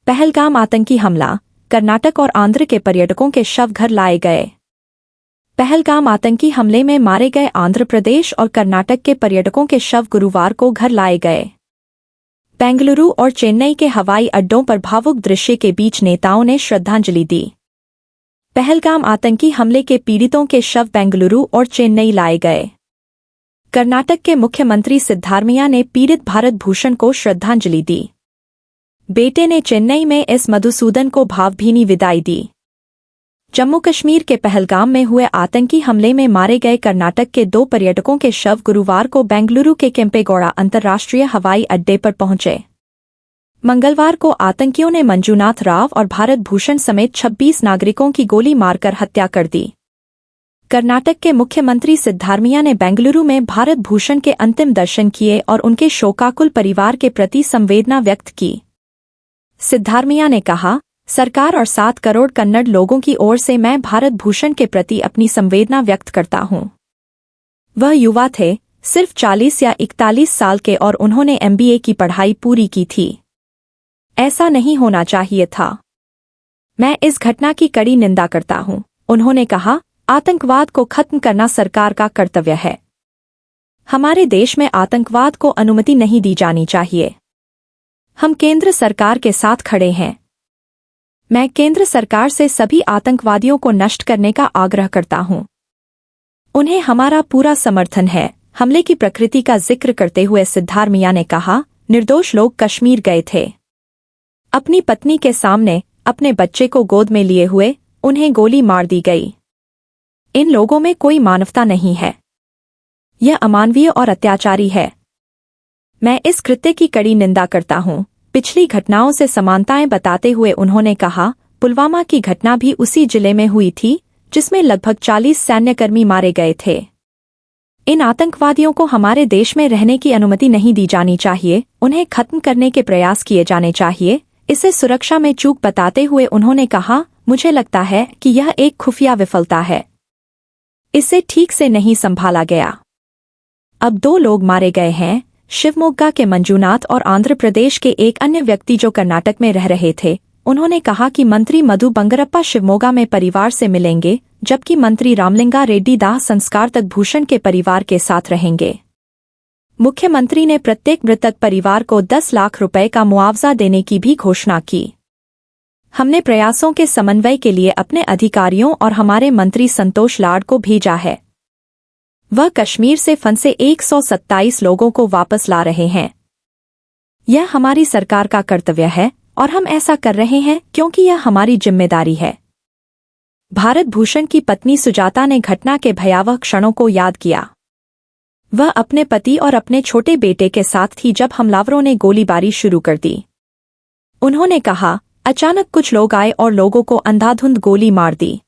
पहलगाम आतंकी हमला, कर्नाटक और आंध्र के पर्यटकों के शव घर लाए गए। पहलगाम आतंकी हमले में मारे गए आंध्र प्रदेश और कर्नाटक के पर्यटकों के शव गुरुवार को घर लाए गए। बेंगलुरु और चेन्नई के हवाई अड्डों पर भावुक दृश्य के बीच नेताओं ने श्रद्धांजलि दी। पहलगाम आतंकी हमले के पीड़ितों के शव बेंगलुरु और चेन्नई लाए गए। कर्नाटक के मुख्यमंत्री सिद्धारमैया ने पीड़ित भारत भूषण को श्रद्धांजलि दी। बेटे ने चेन्नई में एस मधुसूदन को भावभीनी विदाई दी। जम्मू कश्मीर के पहलगाम में हुए आतंकी हमले में मारे गए कर्नाटक के 2 पर्यटकों के शव गुरुवार को बेंगलुरु के केंपेगौड़ा अंतर्राष्ट्रीय हवाई अड्डे पर पहुंचे। मंगलवार को आतंकियों ने मंजूनाथ राव और भारत भूषण समेत 26 नागरिकों की गोली मारकर हत्या कर दी। कर्नाटक के मुख्यमंत्री सिद्धारमैया ने बेंगलुरु में भारत भूषण के अंतिम दर्शन किए और उनके शोकाकुल परिवार के प्रति संवेदना व्यक्त की। सिद्धारमैया ने कहा, सरकार और 7 करोड़ कन्नड़ लोगों की ओर से मैं भारत भूषण के प्रति अपनी संवेदना व्यक्त करता हूं। वह युवा थे, सिर्फ 40 या 41 साल के, और उन्होंने MBA की पढ़ाई पूरी की थी। ऐसा नहीं होना चाहिए था। मैं इस घटना की कड़ी निंदा करता हूं। उन्होंने कहा, आतंकवाद को खत्म करना सरकार का कर्तव्य है। हमारे देश में आतंकवाद को अनुमति नहीं दी जानी चाहिए। हम केंद्र सरकार के साथ खड़े हैं। मैं केंद्र सरकार से सभी आतंकवादियों को नष्ट करने का आग्रह करता हूं। उन्हें हमारा पूरा समर्थन है। हमले की प्रकृति का जिक्र करते हुए सिद्धारमैया ने कहा, निर्दोष लोग कश्मीर गए थे। अपनी पत्नी के सामने अपने बच्चे को गोद में लिए हुए उन्हें गोली मार दी गई। इन लोगों में कोई मानवता नहीं है। यह अमानवीय और अत्याचारी है। मैं इस कृत्य की कड़ी निंदा करता हूं। पिछली घटनाओं से समानताएं बताते हुए उन्होंने कहा, पुलवामा की घटना भी उसी जिले में हुई थी जिसमें लगभग 40 सैन्यकर्मी मारे गए थे। इन आतंकवादियों को हमारे देश में रहने की अनुमति नहीं दी जानी चाहिए। उन्हें खत्म करने के प्रयास किए जाने चाहिए। इसे सुरक्षा में चूक बताते हुए उन्होंने कहा, मुझे लगता है कि यह एक खुफिया विफलता है। इसे ठीक से नहीं संभाला गया। अब 2 लोग मारे गए हैं, शिवमोग्गा के मंजूनाथ और आंध्र प्रदेश के एक अन्य व्यक्ति जो कर्नाटक में रह रहे थे। उन्होंने कहा कि मंत्री मधु बंगरप्पा शिवमोगा में परिवार से मिलेंगे, जबकि मंत्री रामलिंगा रेड्डी दाह संस्कार तक भूषण के परिवार के साथ रहेंगे। मुख्यमंत्री ने प्रत्येक मृतक परिवार को 10 लाख रुपए का मुआवजा देने की भी घोषणा की। हमने प्रयासों के समन्वय के लिए अपने अधिकारियों और हमारे मंत्री संतोष लाड को भेजा है। वह कश्मीर से फंसे 127 लोगों को वापस ला रहे हैं। यह हमारी सरकार का कर्तव्य है और हम ऐसा कर रहे हैं क्योंकि यह हमारी जिम्मेदारी है। भारत भूषण की पत्नी सुजाता ने घटना के भयावह क्षणों को याद किया। वह अपने पति और अपने छोटे बेटे के साथ थी जब हमलावरों ने गोलीबारी शुरू कर दी। उन्होंने कहा, अचानक कुछ लोग आए और लोगों को अंधाधुंध गोली मार दी।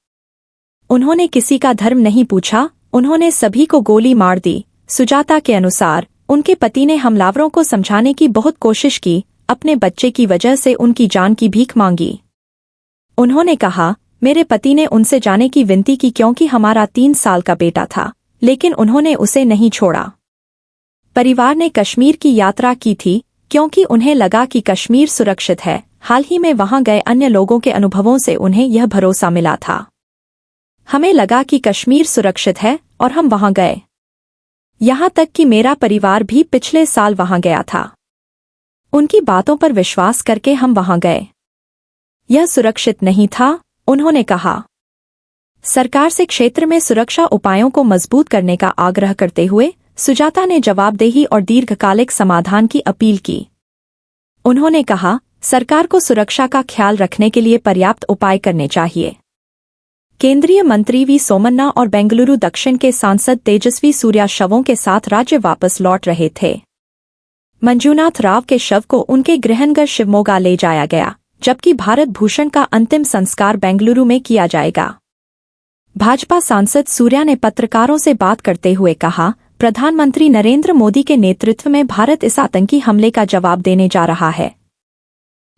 उन्होंने किसी का धर्म नहीं पूछा, उन्होंने सभी को गोली मार दी। सुजाता के अनुसार उनके पति ने हमलावरों को समझाने की बहुत कोशिश की, अपने बच्चे की वजह से उनकी जान की भीख मांगी। उन्होंने कहा, मेरे पति ने उनसे जाने की विनती की क्योंकि हमारा 3 साल का बेटा था, लेकिन उन्होंने उसे नहीं छोड़ा। परिवार ने कश्मीर की यात्रा की थी क्योंकि उन्हें लगा कि कश्मीर सुरक्षित है। हाल ही में वहां गए अन्य लोगों के अनुभवों से उन्हें यह भरोसा मिला था। हमें लगा कि कश्मीर सुरक्षित है और हम वहां गए। यहां तक कि मेरा परिवार भी पिछले साल वहां गया था। उनकी बातों पर विश्वास करके हम वहां गए। यह सुरक्षित नहीं था, उन्होंने कहा। सरकार से क्षेत्र में सुरक्षा उपायों को मजबूत करने का आग्रह करते हुए सुजाता ने जवाबदेही और दीर्घकालिक समाधान की अपील की। उन्होंने कहा, सरकार को सुरक्षा का ख्याल रखने के लिए पर्याप्त उपाय करने चाहिए। केंद्रीय मंत्री वी सोमन्ना और बेंगलुरु दक्षिण के सांसद तेजस्वी सूर्या शवों के साथ राज्य वापस लौट रहे थे। मंजूनाथ राव के शव को उनके गृहनगर शिवमोगा ले जाया गया, जबकि भारत भूषण का अंतिम संस्कार बेंगलुरु में किया जाएगा। भाजपा सांसद सूर्या ने पत्रकारों से बात करते हुए कहा, प्रधानमंत्री नरेंद्र मोदी के नेतृत्व में भारत इस आतंकी हमले का जवाब देने जा रहा है।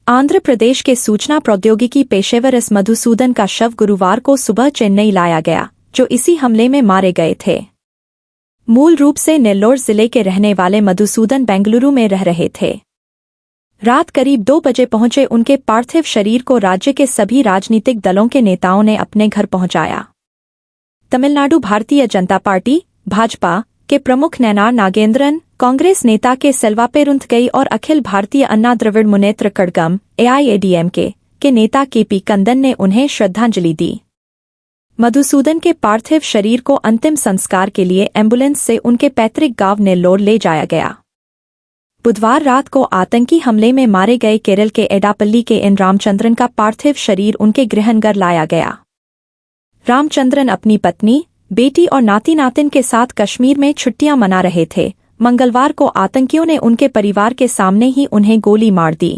आंध्र प्रदेश के सूचना प्रौद्योगिकी पेशेवर एस मधुसूदन का शव गुरुवार को सुबह चेन्नई लाया गया, जो इसी हमले में मारे गए थे। मूल रूप से नेल्लोर जिले के रहने वाले मधुसूदन बेंगलुरु में रह रहे थे। रात करीब 2 बजे पहुंचे उनके पार्थिव शरीर को राज्य के सभी राजनीतिक दलों के नेताओं ने अपने घर पहुंचाया। तमिलनाडु भारतीय जनता पार्टी भाजपा के प्रमुख नैनार नागेंद्रन, कांग्रेस नेता के सेल्वापेरुंथगई और अखिल भारतीय अन्ना द्रविड़ मुनेत्र कड़गम AIADMK के नेता KP कंदन ने उन्हें श्रद्धांजलि दी। मधुसूदन के पार्थिव शरीर को अंतिम संस्कार के लिए एम्बुलेंस से उनके पैतृक गांव नेल्लोर ले जाया गया। बुधवार रात को आतंकी हमले में मारे गए केरल के एडापल्ली के एन रामचंद्रन का पार्थिव शरीर उनके गृहनगर लाया गया। रामचंद्रन अपनी पत्नी, बेटी और नाती नातिन के साथ कश्मीर में छुट्टियां मना रहे थे। मंगलवार को आतंकियों ने उनके परिवार के सामने ही उन्हें गोली मार दी।